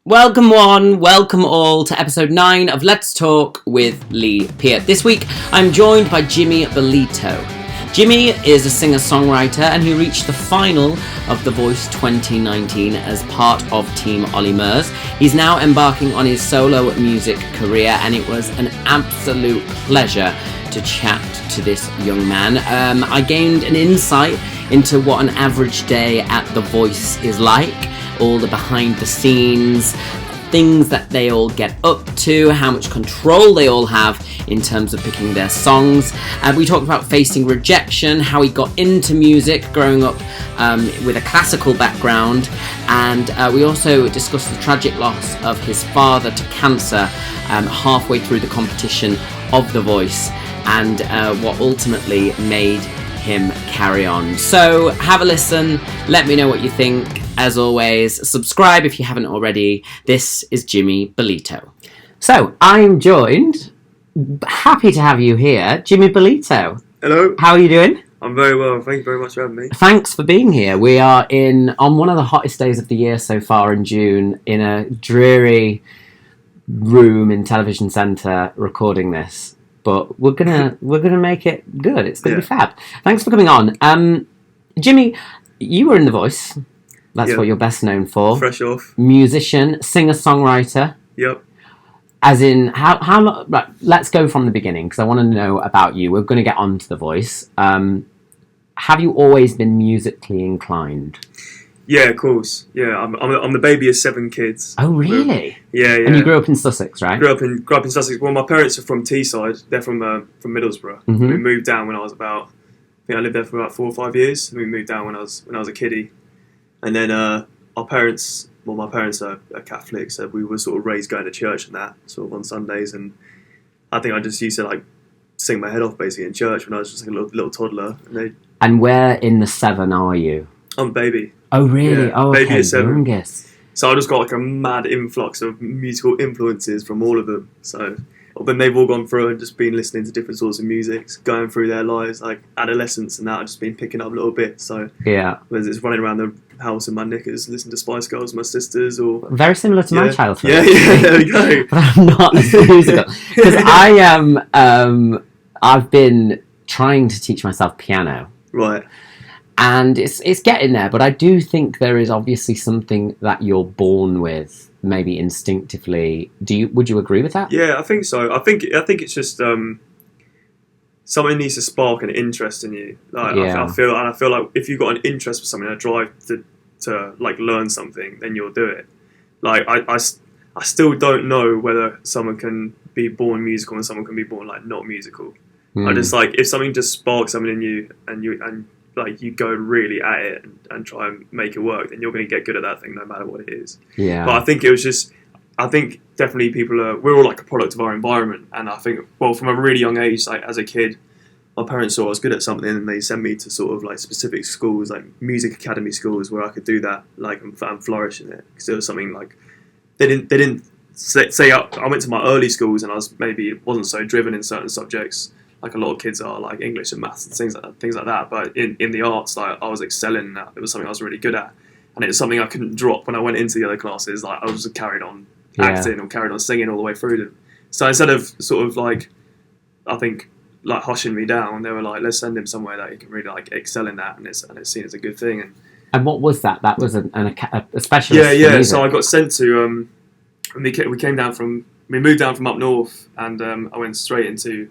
Welcome one, welcome all to episode 9 of Let's Talk with Lee Peart. This week I'm joined by Jimmy Balito. Jimmy is a singer-songwriter and he reached the final of The Voice 2019 as part of Team Olly. He's now embarking on his solo music career and it was an absolute pleasure to chat to this young man. I gained an insight into what an average day at The Voice is like, all the behind the scenes, things that they all get up to, how much control they all have in terms of picking their songs. We talked about facing rejection, how he got into music, growing up with a classical background, and we also discussed the tragic loss of his father to cancer halfway through the competition of The Voice, and what ultimately made him carry on. So have a listen, let me know what you think. As always, subscribe if you haven't already. This is Jimmy Balito. So I'm joined, happy to have you here, Jimmy Balito. Hello. How are you doing? I'm very well, thank you very much for having me. Thanks for being here. We are on one of the hottest days of the year so far in June, in a dreary room in Television Centre recording this. But we're gonna make it good. It's gonna be fab. Thanks for coming on. Jimmy, you were in The Voice. That's what you're best known for. Fresh off. Musician, singer-songwriter. Yep. As in, how long... Right, let's go from the beginning, because I want to know about you. We're going to get on to The Voice. Have you always been musically inclined? Yeah, of course. Yeah, I'm the baby of 7 kids. Oh, really? Yeah. And you grew up in Sussex, right? Grew up in Sussex. Well, my parents are from Teesside. They're from Middlesbrough. Mm-hmm. We moved down when I was I think I lived there for about 4 or 5 years. We moved down when I was a kiddie. And then my parents are Catholic, so we were sort of raised going to church and that, sort of on Sundays. And I think I just used to like sing my head off basically in church when I was just like a little toddler. And where in the 7 are you? I'm baby. Oh, really? Yeah, oh, baby okay, of 7. Youngest. So I just got like a mad influx of musical influences from all of them. So then they've all gone through and just been listening to different sorts of music, going through their lives, like adolescence and that. I've just been picking up a little bit. So yeah, whether it's running around the house in my knickers, listening to Spice Girls, my sisters, or very similar to my childhood. Yeah, there we go. But I'm not as musical because I am. I've been trying to teach myself piano. Right. And it's getting there, but I do think there is obviously something that you're born with, maybe instinctively. Would you agree with that? Yeah, I think so. I think it's just something needs to spark an interest in you. Like I feel like if you've got an interest for something, a drive to like learn something, then you'll do it. Like I still don't know whether someone can be born musical and someone can be born like not musical. I just like if something just sparks something in you and like you go really at it and try and make it work, then you're going to get good at that thing no matter what it is. Yeah. But I think definitely we're all like a product of our environment, and I think from a really young age, like as a kid, my parents saw I was good at something and they sent me to sort of like specific schools, like music academy schools where I could do that, like and flourish in it, because it was something like they didn't say I went to my early schools and I wasn't so driven in certain subjects. Like a lot of kids are, like English and maths and things like that. But in the arts, like I was excelling in that. It was something I was really good at, and it was something I couldn't drop when I went into the other classes. Like I was just carried on acting or carried on singing all the way through them. So instead of sort of like, I think like hushing me down, they were like, let's send him somewhere that he can really like excel in that, and it's seen as a good thing. And what was that? That was a specialist. Yeah. So I got sent to. We moved down from up north, and I went straight into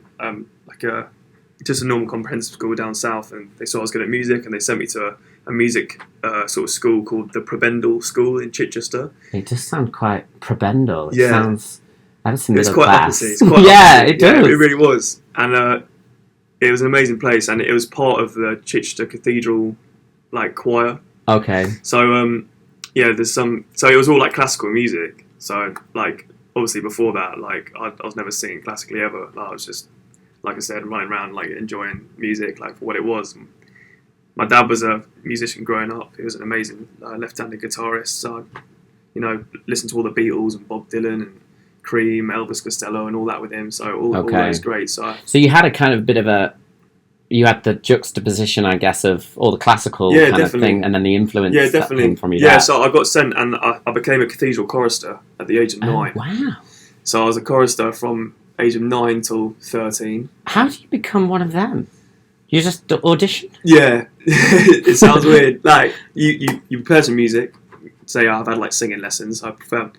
just a normal comprehensive school down south, and they saw I was good at music, and they sent me to a music sort of school called the Prebendal School in Chichester. It does sound quite prebendal. It sounds that's middle it's quite class. It's quite it does. Yeah, it really was, and it was an amazing place, and it was part of the Chichester Cathedral like choir. Okay. So there's some. So it was all like classical music. So like obviously before that, like I was never singing classically ever. Like, I was just, like I said, running around like enjoying music like for what it was. And my dad was a musician growing up. He was an amazing left-handed guitarist. So listened to all the Beatles and Bob Dylan and Cream, Elvis Costello, and all that with him. So all that was great. So you had a kind of bit of a you had the juxtaposition, I guess, of all the classical kind of thing, and then the influence that came from you. Yeah, so I got sent, and I became a cathedral chorister at the age of 9. Wow. So I was a chorister from age of 9 till 13. How do you become one of them? You just audition? Yeah, it sounds weird. Like you prepare some music. Say I've had like singing lessons. I prepare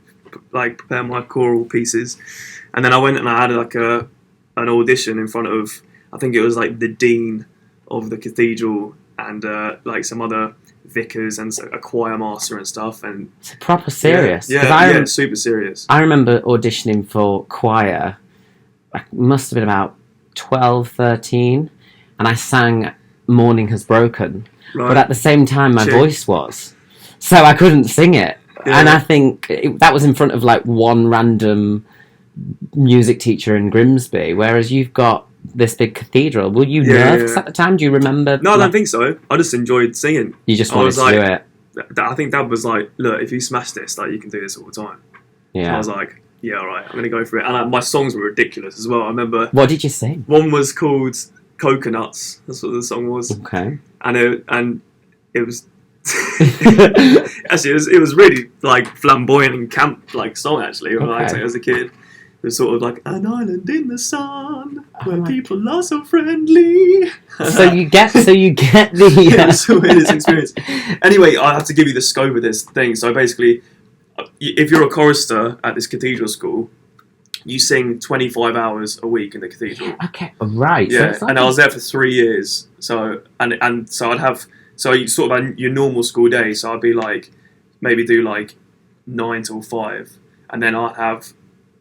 my choral pieces, and then I went and I had like an audition in front of, I think it was like the dean of the cathedral and like some other vicars and a choir master and stuff. And it's proper serious. Yeah, super serious. I remember auditioning for choir. I must have been about 12, 13. And I sang Morning Has Broken. Right. But at the same time, my voice was. So I couldn't sing it. Yeah. And I think that was in front of like one random music teacher in Grimsby, whereas you've got this big cathedral. Were you nervous at the time? Do you remember? No, I don't think so. I just enjoyed singing. You just wanted to do it? I think Dad was like, look, if you smash this, like, you can do this all the time. Yeah. So I was like, yeah, all right, I'm going to go for it. And my songs were ridiculous as well. I remember... What did you sing? One was called Coconuts. That's what the song was. Okay. And it was... actually, it was really like flamboyant and camp like song actually when I sang as a kid. It was sort of like an island in the sun where people are so friendly. So you get the it's the weirdest experience. Anyway, I have to give you the scope of this thing. So basically, if you're a chorister at this cathedral school, you sing 25 hours a week in the cathedral. Okay, right. Yeah, so and I was there for 3 years. So and so I'd have. So you sort of your normal school day. So I'd be like, maybe do like 9 till 5, and then I'd have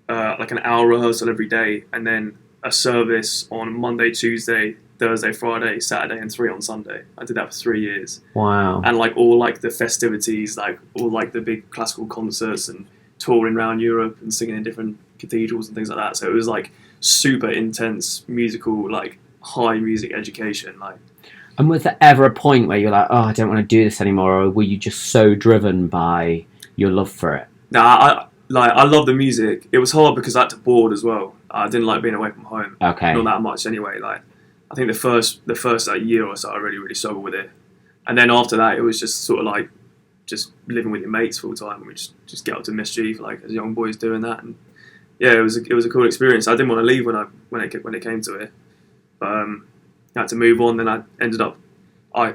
like an hour rehearsal every day, and then a service on Monday, Tuesday, Thursday, Friday, Saturday, and 3 on Sunday. I did that for 3 years. Wow! And like all like the festivities, like all like the big classical concerts, and touring around Europe and singing in different cathedrals and things like that. So it was like super intense musical, like high music education, like. And was there ever a point where you're like, oh, I don't want to do this anymore, or were you just so driven by your love for it? Nah, I love the music. It was hard because I had to board as well. I didn't like being away from home. Okay. Not that much anyway. Like, I think the first like, year or so, I really struggled with it. And then after that, it was just sort of like just living with your mates full time. We just get up to mischief, like as young boys doing that. And yeah, it was a cool experience. I didn't want to leave when it came to it, but I had to move on. Then I ended up, I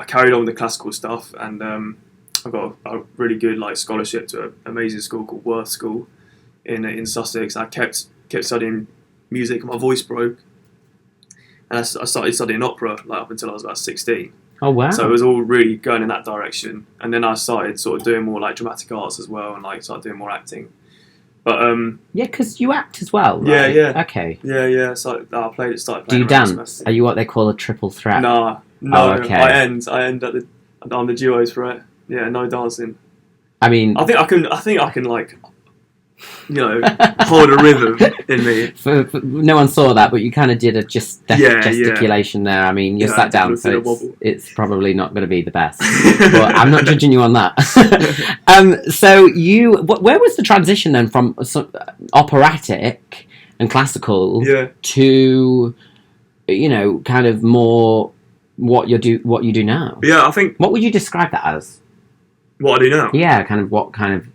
carried on with the classical stuff, and I got a really good like scholarship to an amazing school called Worth School in Sussex. I kept studying music, and my voice broke, and I started studying opera like up until I was about 16. Oh wow! So it was all really going in that direction, and then I started sort of doing more like dramatic arts as well, and like started doing more acting. But yeah, because you act as well, right? Yeah. Okay. Yeah. So I started playing. Do you dance? Are you what they call a triple threat? No. Oh, okay. I end on the duos for it. Yeah, no dancing. I mean, I think I can like, hold a rhythm in me. No one saw that, but you kind of did a gesticulation there. I mean, you sat down, so it's probably not going to be the best. But I'm not judging you on that. So where was the transition then from operatic and classical to, kind of more what you do now? Yeah, I think. What would you describe that as? What I do now? Yeah, kind of what kind of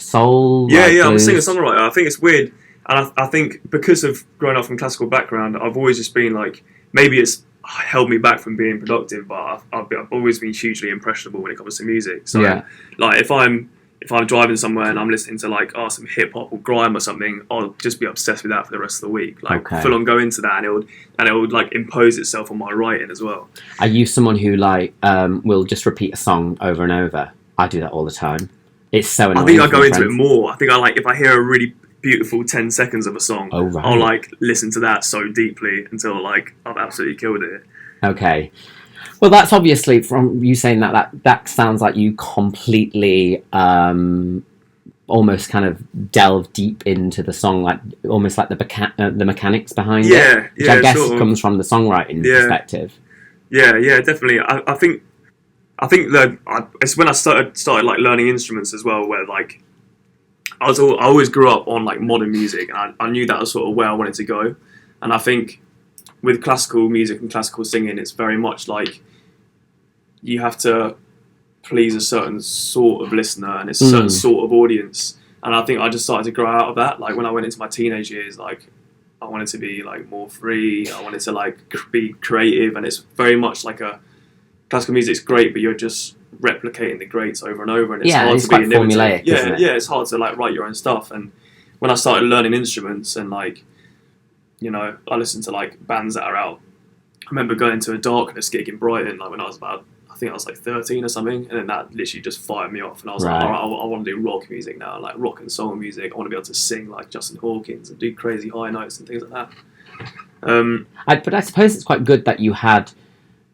soul? Yeah, I'm a singer-songwriter. I think it's weird, and I think because of growing up from classical background, I've always just been like, maybe it's held me back from being productive, but I've always been hugely impressionable when it comes to music. So, like, if I'm driving somewhere and I'm listening to like some hip hop or grime or something, I'll just be obsessed with that for the rest of the week. Like full on go into that, and it would like impose itself on my writing as well. Are you someone who like will just repeat a song over and over? I do that all the time. It's so annoying. I think I go into it more. I think if I hear a really beautiful 10 seconds of a song, I'll like listen to that so deeply until like I've absolutely killed it. Okay. Well, that's obviously from you saying that sounds like you completely almost kind of delve deep into the song, like almost like the mechanics behind it, which I guess comes from the songwriting perspective. Yeah, definitely. I think that it's when I started like learning instruments as well, where like I always grew up on like modern music, and I knew that was sort of where I wanted to go. And I think with classical music and classical singing, it's very much like you have to please a certain sort of listener and a certain sort of audience. And I think I just started to grow out of that. Like when I went into my teenage years, like I wanted to be like more free. I wanted to like be creative, and it's very much like classical music's great, but you're just replicating the greats over and over, and it's hard to be formulaic. It's hard to like write your own stuff. And when I started learning instruments and like, you know, I listened to like bands that are out. I remember going to a Darkness gig in Brighton, like when I was like 13 or something, and then that literally just fired me off, and I was like, all right, I want to do rock music now, like rock and soul music. I want to be able to sing like Justin Hawkins and do crazy high notes and things like that. But I suppose it's quite good that you had,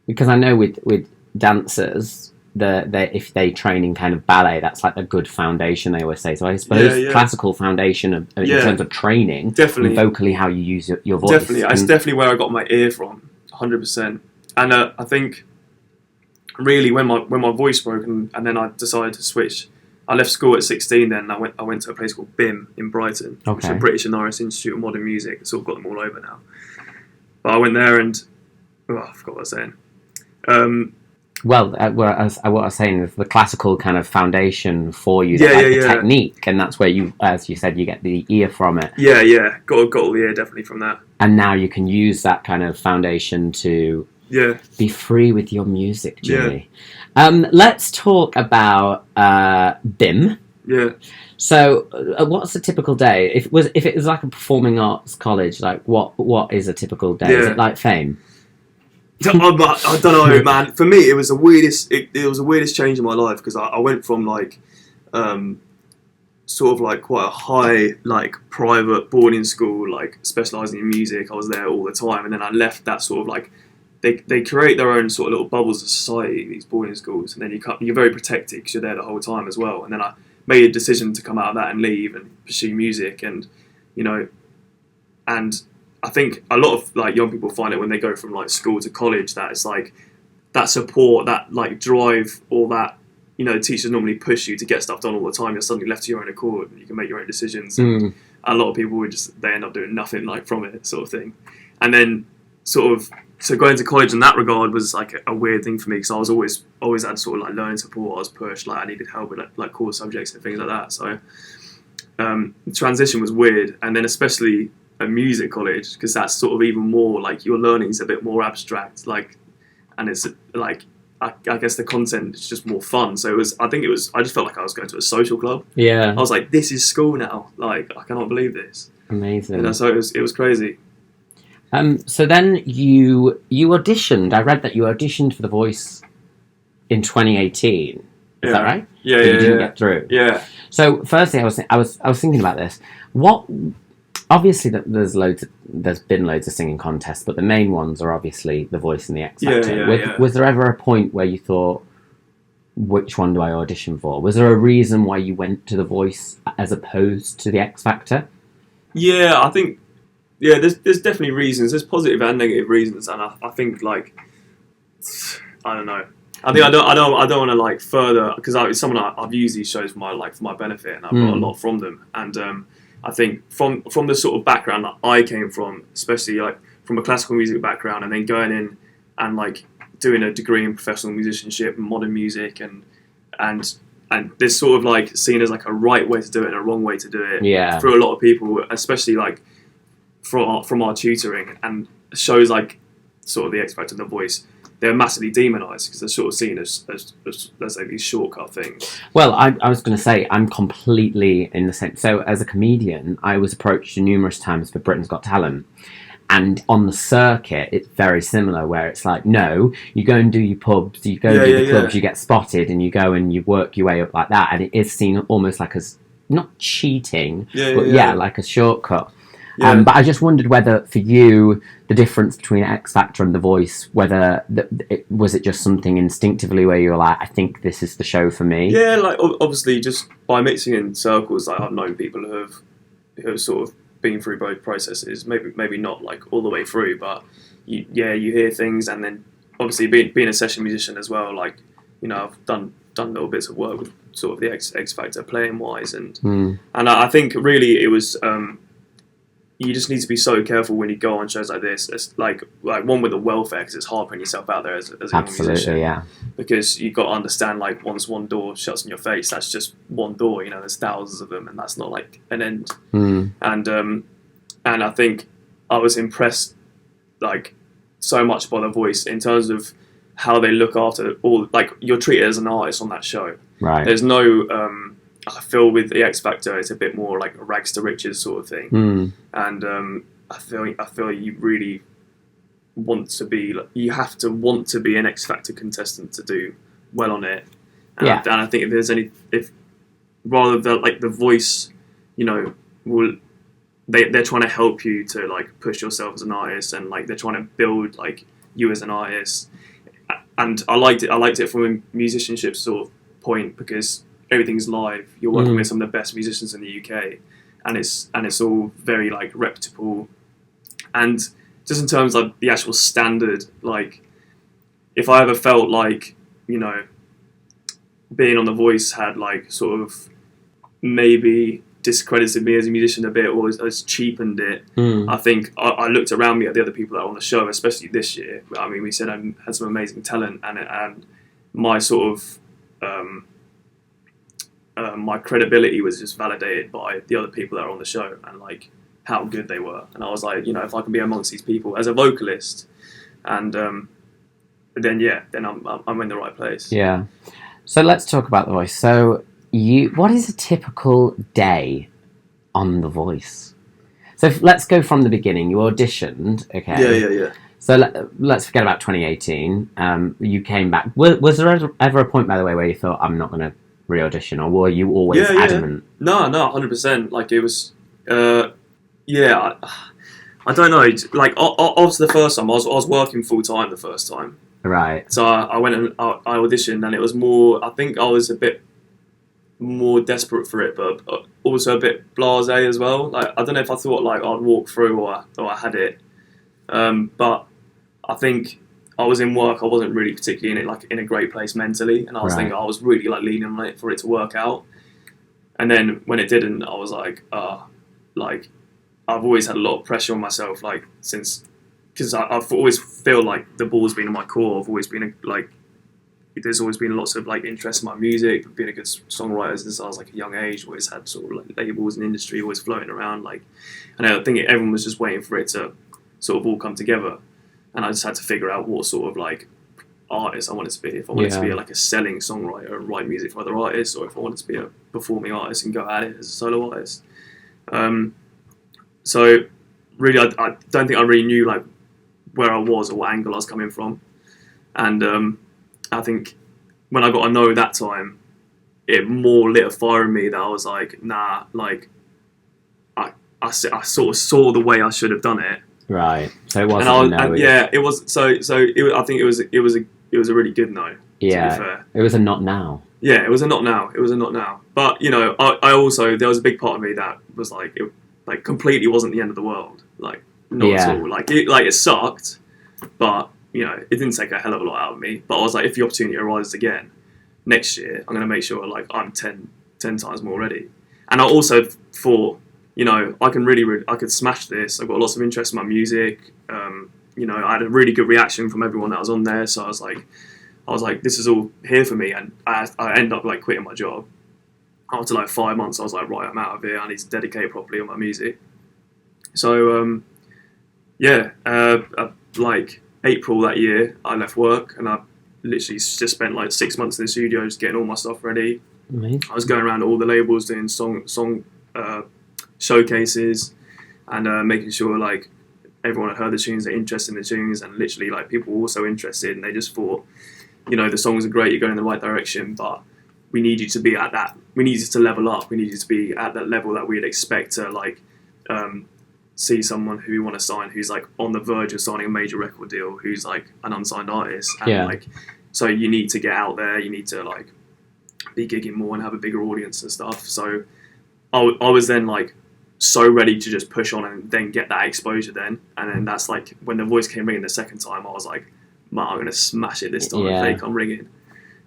because I know with dancers, if they train in kind of ballet, that's like a good foundation, they always say. So I suppose classical foundation in terms of training, definitely, and vocally how you use your voice. Definitely, it's definitely where I got my ear from, 100%. And I think really when my voice broke and then I decided to switch. I left school at 16 then, and I went to a place called BIM in Brighton, which is the British and Irish Institute of Modern Music. It's sort of got them all over now. But I went there and I forgot what I was saying. What I was saying is the classical kind of foundation for you, the technique, and that's where you, as you said, you get the ear from it. Yeah, got all the ear definitely from that. And now you can use that kind of foundation to be free with your music, Jimmy. Let's talk about BIM. Yeah. So, what's a typical day? If it was like a performing arts college, like what is a typical day? Is it like Fame? I don't know, man. For me, it was the weirdest. It was the weirdest change in my life, because I went from like, sort of like quite a high like private boarding school, like specialising in music. I was there all the time, and then I left that sort of like. They create their own sort of little bubbles of society, these boarding schools, and then you're very protected because you're there the whole time as well. And then I made a decision to come out of that and leave and pursue music, and you know, and I think a lot of like young people find it when they go from like school to college that it's like that support, that like drive, all that, you know, teachers normally push you to get stuff done all the time. You're suddenly left to your own accord and you can make your own decisions. And a lot of people they end up doing nothing like from it, sort of thing. And then so going to college in that regard was like a weird thing for me, because I was always had sort of like learning support. I was pushed, like I needed help with like core subjects and things like that. So the transition was weird, and then especially at music college, because that's sort of even more like your learning is a bit more abstract, like, and it's like I guess the content is just more fun. So I just felt like I was going to a social club. Yeah, I was like, this is school now. Like I cannot believe this. Amazing. You know, so it was crazy. So then you auditioned. I read that you auditioned for The Voice in 2018. Is that right? Yeah, but you didn't get through. Yeah. So firstly, I was thinking about this. What? Obviously, there's been loads of singing contests, but the main ones are obviously The Voice and the X Factor. Was there ever a point where you thought, which one do I audition for? Was there a reason why you went to The Voice as opposed to the X Factor? Yeah, I think. Yeah, there's definitely reasons. There's positive and negative reasons, and I think like I don't know. I think I don't want to like further, because it's someone I've used these shows for my benefit, and I've got a lot from them. And I think from the sort of background that I came from, especially like from a classical music background, and then going in and like doing a degree in professional musicianship and modern music, and there's sort of like seen as like a right way to do it and a wrong way to do it. Yeah. For a lot of people, especially like. From our tutoring, and shows like sort of the X Factor and The Voice, they're massively demonised because they're sort of seen as let's say these shortcut things. Well, I was going to say I'm completely in the same. So as a comedian, I was approached numerous times for Britain's Got Talent, and on the circuit, it's very similar, where it's like, no, you go and do your pubs, you go do the clubs, you get spotted, and you go and you work your way up like that, and it is seen almost like as not cheating, but like a shortcut. Yeah. But I just wondered whether, for you, the difference between X Factor and The Voice, whether was it just something instinctively where you were like, I think this is the show for me? Yeah, like obviously just by mixing in circles, like I've known people who have sort of been through both processes. Maybe not like all the way through, but you hear things, and then obviously being a session musician as well. Like, you know, I've done little bits of work with sort of the X Factor playing wise, and I think really it was. you just need to be so careful when you go on shows like this. It's like one with the welfare, because it's hard putting yourself out there as a young musician. Yeah. Because you've got to understand, like, once one door shuts in your face, that's just one door. You know, there's thousands of them, and that's not like an end. And I think I was impressed, like, so much by The Voice in terms of how they look after all. Like, you're treated as an artist on that show. Right. There's no. I feel with the X Factor, it's a bit more like a rags to riches sort of thing. And I feel you really want to be. You have to want to be an X Factor contestant to do well on it. And I think if rather than like The Voice, you know, they're trying to help you to like push yourself as an artist, and like they're trying to build like you as an artist. And I liked it from a musicianship sort of point, because everything's live. You're working with some of the best musicians in the UK, and it's all very like reputable. And just in terms of like, the actual standard, like if I ever felt like, you know, being on The Voice had like sort of maybe discredited me as a musician a bit, or has cheapened it, I think I looked around me at the other people that are on the show, especially this year. I mean, we said I had some amazing talent, and my sort of my credibility was just validated by the other people that are on the show and like how good they were. And I was like, you know, if I can be amongst these people as a vocalist, and then I'm in the right place. Yeah. So let's talk about The Voice. So what is a typical day on The Voice? So let's go from the beginning. You auditioned, okay? Yeah. So let's forget about 2018. You came back. Was there ever a point, by the way, where you thought, I'm not going to re-audition, or were you always adamant? No, 100%. Like, it was, I don't know. Like, after the first time, I was working full-time the first time. Right. So I went and I auditioned, and it was more, I think I was a bit more desperate for it, but also a bit blasé as well. Like, I don't know if I thought like I'd walk through or I had it. But I think I was in work. I wasn't really particularly in a great place mentally, and I was thinking I was really like leaning on it for it to work out. And then when it didn't, I was like, like I've always had a lot of pressure on myself, like because I've always feel like the ball's been in my core. I've always been there's always been lots of like interest in my music, being a good songwriter since I was like a young age. Always had sort of like labels and industry always floating around. Like, and I think everyone was just waiting for it to sort of all come together. And I just had to figure out what sort of like artist I wanted to be. If I wanted to be like a selling songwriter and write music for other artists, or if I wanted to be a performing artist and go at it as a solo artist. So really, I don't think I really knew like where I was or what angle I was coming from. And I think when I got a no that time, it more lit a fire in me that I was like, nah, like I sort of saw the way I should have done it. Right. So it wasn't a no. Yeah, it was. I think it was a really good no. Yeah. To be fair. It was a not now. Yeah, it was a not now. But you know, I also, there was a big part of me that was like, it like completely wasn't the end of the world. Like, not at all. Like it sucked, but you know, it didn't take a hell of a lot out of me. But I was like, if the opportunity arises again next year, I'm going to make sure like I'm 10 times more ready. And I also thought, you know, I could smash this. I've got lots of interest in my music. You know, I had a really good reaction from everyone that was on there. So I was like, this is all here for me. And I ended up like quitting my job. After like 5 months, I was like, right, I'm out of here. I need to dedicate properly on my music. So, like April that year, I left work, and I literally just spent like 6 months in the studio just getting all my stuff ready. Amazing. I was going around to all the labels doing song showcases, and making sure like everyone had heard the tunes, they're interested in the tunes, and literally like people were also interested, and they just thought, you know, the songs are great, you're going in the right direction, but we need you to be at that. We need you to level up. We need you to be at that level that we'd expect to like see someone who we want to sign, who's like on the verge of signing a major record deal, who's like an unsigned artist, and like, so you need to get out there. You need to like be gigging more and have a bigger audience and stuff. So I was then like so ready to just push on and then get that exposure then. And then that's like when the voice came ringing the second time, I was like, man, I'm gonna smash it this time. I think I'm ringing.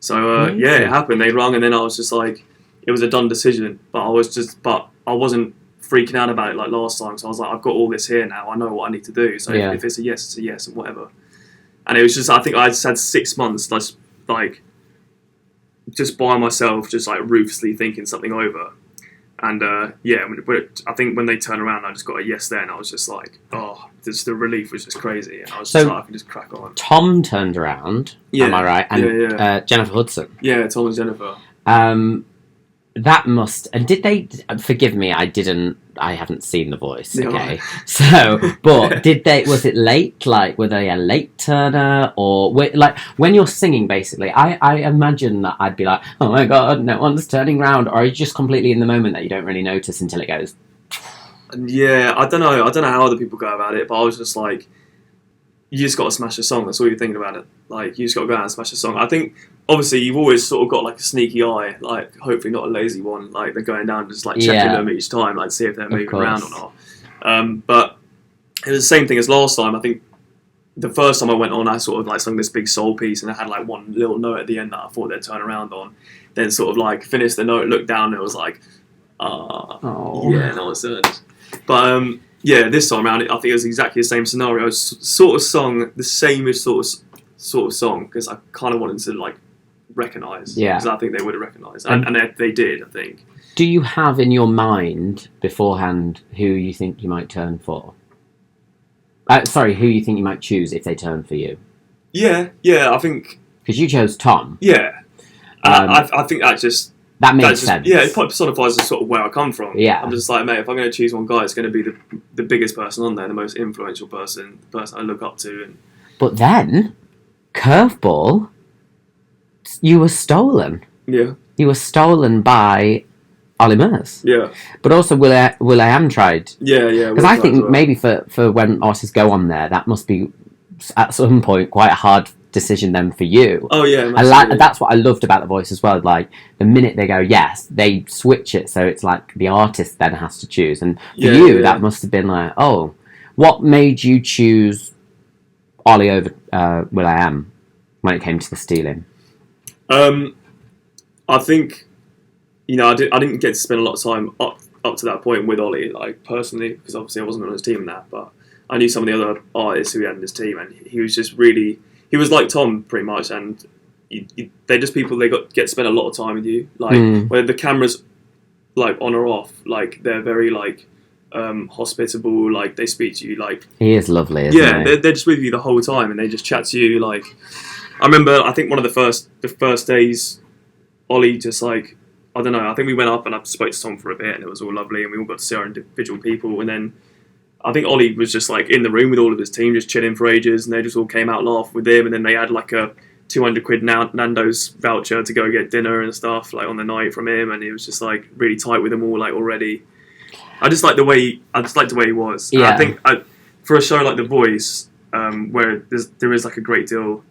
So it happened. They rung, and then I was just like, it was a done decision. But I wasn't freaking out about it like last time. So I was like, I've got all this here now. I know what I need to do. So if it's a yes, it's a yes, and whatever. And it was just, I think I just had 6 months, just by myself, just like ruthlessly thinking something over. And I think when they turned around, I just got a yes there, and I was just like, just the relief was just crazy. And I was just like, I can just crack on. Tom turned around, am I right? And Jennifer Hudson. Yeah, Tom and Jennifer. That must, and did they, forgive me, I haven't seen The Voice, okay? But was it late? Like, were they a late turner? Or, like, when you're singing, basically, I imagine that I'd be like, oh my god, no one's turning round, or are you just completely in the moment that you don't really notice until it goes? Yeah, I don't know how other people go about it, but I was just like, you just got to smash a song, that's all you're thinking about it. Like, you just got to go out and smash a song. I think, obviously, you've always sort of got like a sneaky eye, like hopefully not a lazy one, like they're going down just like checking them each time, like see if they're moving around or not. But it was the same thing as last time. I think the first time I went on, I sort of like sung this big soul piece, and I had like one little note at the end that I thought they'd turn around on. Then sort of like finished the note, looked down, and it was like, yeah, no one's turned. But this time around, I think it was exactly the same scenario. I sort of sung the same sort of song because I kind of wanted to like recognise. Yeah. Because I think they would have recognised. And they did, I think. Do you have in your mind beforehand who you think you might turn for? Who you think you might choose if they turn for you? Yeah, I think... Because you chose Tom. Yeah. I think that just... That makes sense. Yeah, it personifies sort of where I come from. Yeah. I'm just like, mate, if I'm going to choose one guy, it's going to be the biggest person on there, the most influential person, the person I look up to. And But then, curveball, you were stolen. Yeah. You were stolen by Olly Murs. Yeah. But also will.i.am tried. Yeah. Because I think maybe for when artists go on there, that must be at some point quite a hard decision then for you. Oh yeah. That's what I loved about The Voice as well. Like the minute they go yes, they switch it so it's like the artist then has to choose. And for you, that must have been like, what made you choose Olly over will.i.am when it came to the stealing? I think, I didn't get to spend a lot of time up to that point with Olly, like personally, because obviously I wasn't on his team in that, but I knew some of the other artists who he had in his team, and he was just really, he was like Tom pretty much, and they're just people they get to spend a lot of time with you, like whether the camera's like on or off, like they're very like hospitable, like they speak to you like he is lovely, isn't he? They're just with you the whole time, and they just chat to you. Like I remember, I think one of the first days, Olly just like, I don't know, I think we went up and I spoke to Tom for a bit, and it was all lovely, and we all got to see our individual people, and then I think Olly was just like in the room with all of his team, just chilling for ages, and they just all came out laugh with him, and then they had like a 200 quid Nando's voucher to go get dinner and stuff like on the night from him, and he was just like really tight with them all like already. I just liked the way he was. Yeah. And I think for a show like The Voice, where there is like a great deal,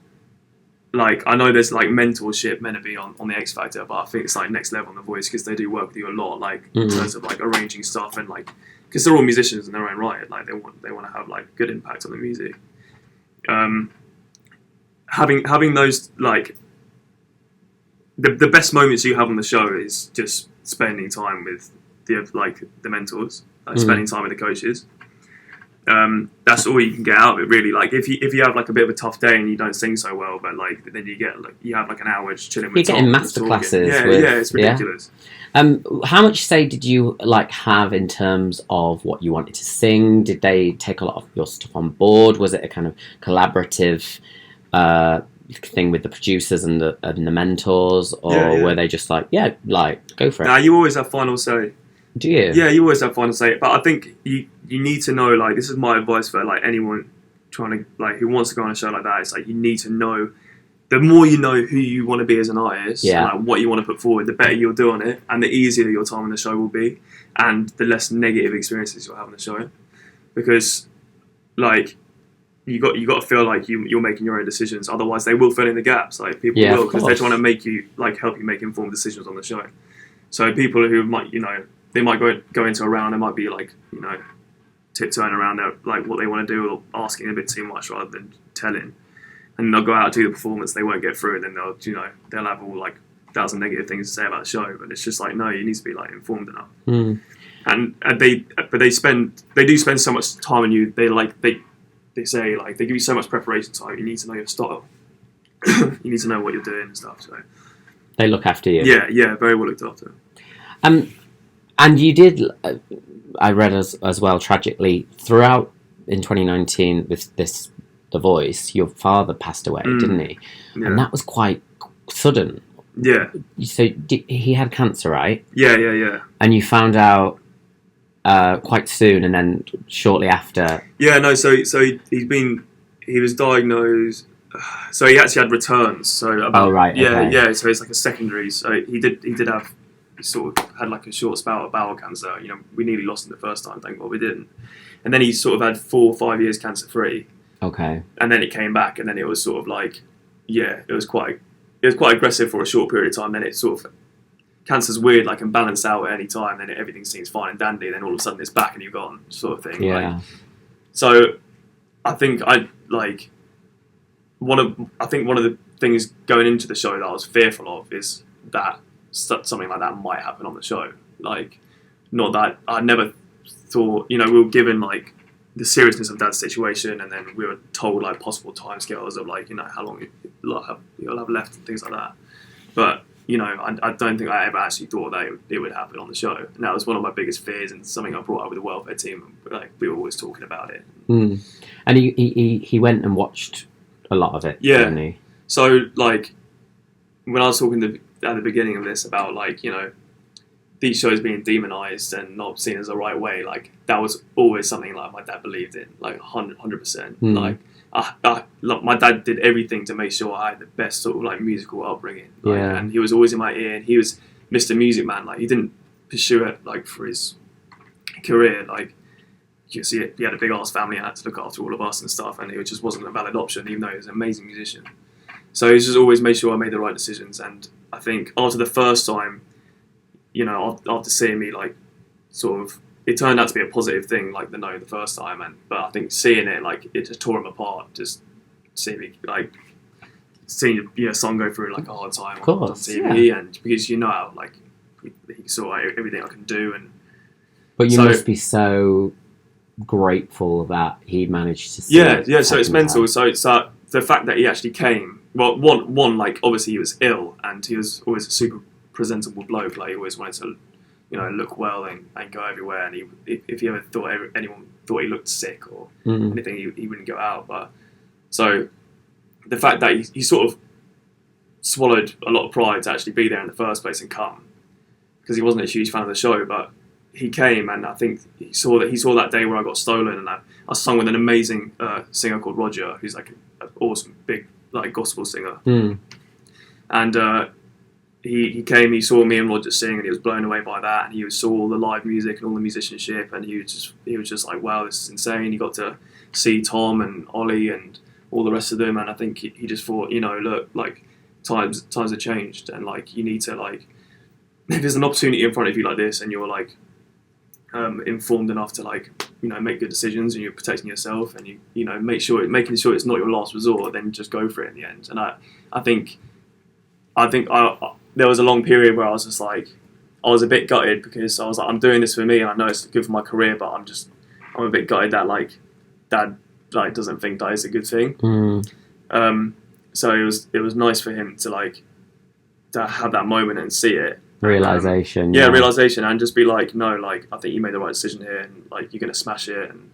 like I know there's like mentorship meant to be on the X Factor, but I think it's like next level on The Voice because they do work with you a lot, like in terms of like arranging stuff and like, because they're all musicians in their own right, like they want to have like good impact on the music. Having those like the best moments you have on the show is just spending time with the mentors, like spending time with the coaches. That's all you can get out of it, really. Like if you have like a bit of a tough day and you don't sing so well, but like then you have like an hour just chilling with You're getting masterclasses. Yeah, it's ridiculous. How much say did you like have in terms of what you wanted to sing? Did they take a lot of your stuff on board? Was it a kind of collaborative thing with the producers and the mentors, or were they just like, go for it? Nah, you always have final say. Do you? Yeah, you always have final say. But I think you need to know, like, this is my advice for like anyone trying to like who wants to go on a show like that. It's like you need to know. The more you know who you want to be as an artist, and, like, what you want to put forward, the better you'll do on it, and the easier your time on the show will be, and the less negative experiences you'll have on the show. Because, like, you got to feel like you're making your own decisions. Otherwise, they will fill in the gaps. Like people will, because they're trying to make you help you make informed decisions on the show. So people who might they might go into a round, they might be like tiptoeing around their, like what they want to do, or asking a bit too much rather than telling. And they'll go out to do the performance, they won't get through, and then they'll have all like 1,000 negative things to say about the show. But it's just like, no, you need to be like informed enough. and they do spend so much time on you. They say like they give you so much preparation time. You need to know your style. You need to know what you're doing and stuff. So they look after you. Yeah, very well looked after. And you did. I read as well. Tragically, throughout in 2019 with The Voice, your father passed away, didn't he? Yeah. And that was quite sudden. Yeah. So he had cancer, right? Yeah. And you found out quite soon, and then shortly after. Yeah, no. So he was diagnosed. So he actually had returns. So about, right. Okay. Yeah. So it's like a secondary. So he did have. He sort of had like a short spout of bowel cancer. You know, we nearly lost him the first time. Thank God we didn't. And then he sort of had 4 or 5 years cancer free. Okay. And then it came back, and then it was sort of like, it was quite aggressive for a short period of time. Then it sort of, cancer's weird, like can balance out at any time. Then everything seems fine and dandy. Then all of a sudden it's back and you're gone, sort of thing. Yeah. Like, so I think one of the things going into the show that I was fearful of is that something like that might happen on the show. Like, not that I never thought, we were given like the seriousness of Dad's situation, and then we were told like possible timescales of like how long you'll have left and things like that. But I don't think I ever actually thought that it would happen on the show. And that was one of my biggest fears, and something I brought up with the welfare team. Like, we were always talking about it. And he went and watched a lot of it. Yeah. Didn't he? So like when I was talking at the beginning of this about like these shows being demonized and not seen as the right way, like that was always something like my dad believed in, like 100%. Like my dad did everything to make sure I had the best sort of like musical upbringing. Like, and he was always in my ear, and he was Mr. Music Man. Like, he didn't pursue it like for his career. Like, you see it, he had a big ass family and had to look after all of us and stuff, and it just wasn't a valid option, even though he was an amazing musician. So he's just always made sure I made the right decisions. And I think after the first time, after seeing me like sort of, it turned out to be a positive thing, like the first time, but I think seeing it, like, it just tore him apart. Just seeing me like seeing your son go through like a hard time on TV, and because how like he saw everything I can do, but you must be so grateful that he managed to see yeah. So it's mental. So the fact that he actually came. Well, one like obviously he was ill, and he was always a super presentable bloke. Like, he always wanted to, look well and go everywhere. And if he ever thought anyone thought he looked sick or anything, he wouldn't go out. But so the fact that he sort of swallowed a lot of pride to actually be there in the first place and come, because he wasn't a huge fan of the show, but he came, and I think he saw that day where I got stolen, and I sung with an amazing singer called Roger, who's like an awesome big like gospel singer, and he came, he saw me and Roger sing, and he was blown away by that, and he saw all the live music and all the musicianship, and he was just like, wow, this is insane. He got to see Tom and Olly and all the rest of them, and I think he just thought, look, like times have changed, and like you need to, like, if there's an opportunity in front of you like this, and you're like informed enough to, like, make good decisions, and you're protecting yourself, and making sure it's not your last resort, then just go for it in the end. And I think there was a long period where I was just like, I was a bit gutted, because I was like, I'm doing this for me, and I know it's good for my career, but I'm a bit gutted that like Dad like doesn't think that is a good thing. So it was nice for him to like to have that moment and see it. Realization. Realization, and just be like, no, like, I think you made the right decision here, and like you're gonna smash it, and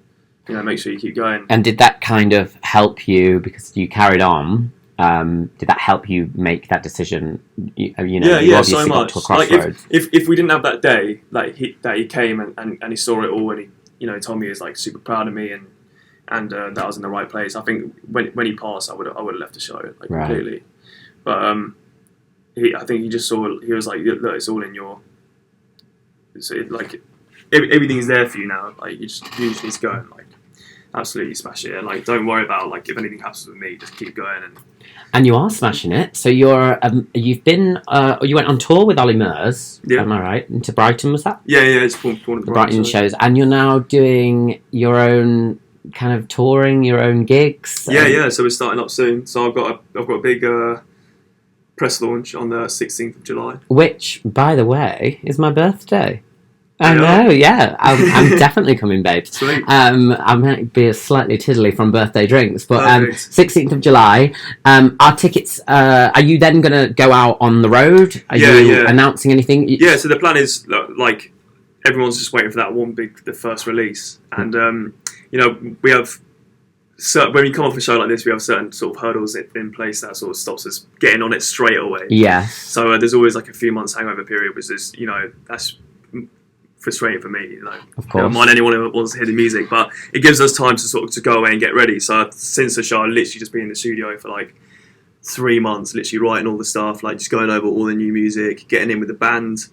make sure you keep going. And did that kind of help you, because you carried on? Did that help you make that decision? You obviously so much. Got to a crossroads. Like, if we didn't have that day, like that he came and he saw it all, and he told me he was like super proud of me, and that I was in the right place. I think when he passed, I would have left the show like completely. But I think he just saw. He was like, look, it's all in your. Like everything's there for you now. Like you just need to go and like absolutely smash it, and like don't worry about like if anything happens with me, just keep going. And you are smashing it. So you've been you went on tour with Olly Murs. Yeah. Am I right? Into Brighton, was that? Yeah. It's one of the Brighton shows, and you're now doing your own kind of touring, your own gigs. Yeah. So we're starting up soon. So I've got a big press launch on the 16th of July. Which, by the way, is my birthday. I know, yeah. I'm definitely coming, babe. Sweet. I might be slightly tiddly from birthday drinks, but 16th of July. Our tickets. Are you then going to go out on the road? Are you announcing anything? Yeah. So the plan is like everyone's just waiting for that the first release, and we have. So when we come off a show like this, we have certain sort of hurdles in place that sort of stops us getting on it straight away. Yeah. So there's always like a few months hangover period, which is that's frustrating for me. Of course. Never mind anyone who wants to hear the music, but it gives us time to sort of to go away and get ready. So since the show, I've literally just been in the studio for like 3 months, literally writing all the stuff, like just going over all the new music, getting in with the band.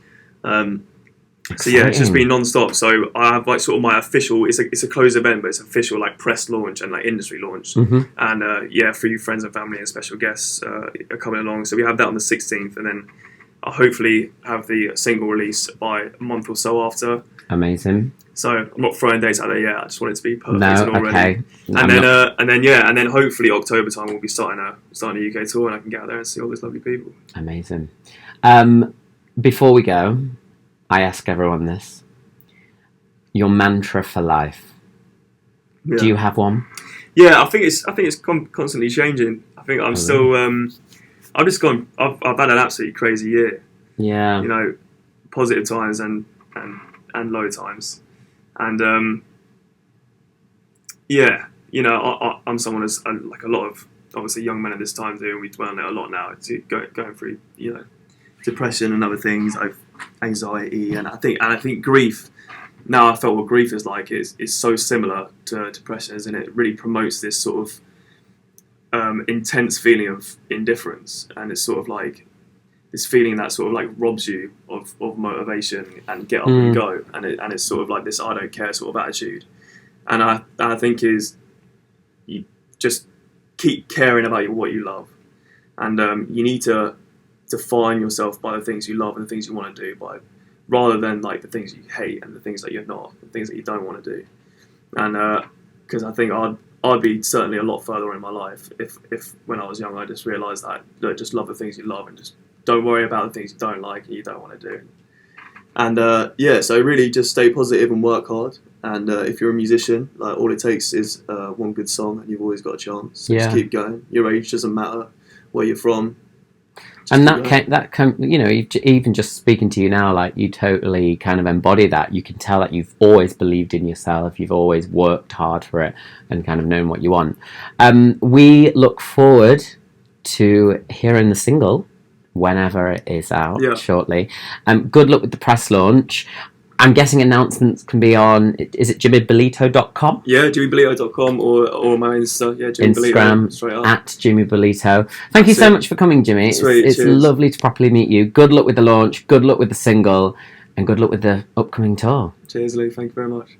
So yeah, it's just been non-stop. So I have like sort of my official, it's a closed event, but it's official like press launch and like industry launch. Mm-hmm. And a few friends and family and special guests are coming along. So we have that on the 16th, and then I'll hopefully have the single release by a month or so after. Amazing. So I'm not throwing dates out there yet. I just want it to be perfect and already. Okay. And then hopefully October time we'll be starting a UK tour, and I can get out there and see all those lovely people. Amazing. Before we go, I ask everyone this: your mantra for life. Yeah. Do you have one? Yeah, I think it's constantly changing. I think I'm still. I've just gone. I've had an absolutely crazy year. Yeah. Positive times and low times, and I'm someone as like a lot of obviously young men at this time do. We dwell on it a lot now. Going through depression and other things, like anxiety, and I think grief. Now I felt what grief is like is so similar to depression, isn't it? It really promotes this sort of intense feeling of indifference, and it's sort of like this feeling that sort of like robs you of motivation and get up and go, and it's sort of like this I don't care sort of attitude, and I think is you just keep caring about what you love, and you need to define yourself by the things you love and the things you want to do, rather than like the things you hate and the things that you're not, the things that you don't want to do, and because I think I'd be certainly a lot further in my life if when I was young I just realised that just love the things you love and just don't worry about the things you don't like and you don't want to do. And so really just stay positive and work hard. And if you're a musician, like all it takes is one good song and you've always got a chance. So just keep going. Your age doesn't matter, where you're from. And even just speaking to you now, like you totally kind of embody that. You can tell that you've always believed in yourself. You've always worked hard for it and kind of known what you want. We look forward to hearing the single whenever it is out shortly. Good luck with the press launch. I'm guessing announcements can be on, is it jimmybalito.com? Yeah, jimmybalito.com or my Insta, Jimmy Instagram, Balito, at Jimmy Balito. Thank you so much for coming, Jimmy. It's lovely to properly meet you. Good luck with the launch, good luck with the single, and good luck with the upcoming tour. Cheers, Lee. Thank you very much.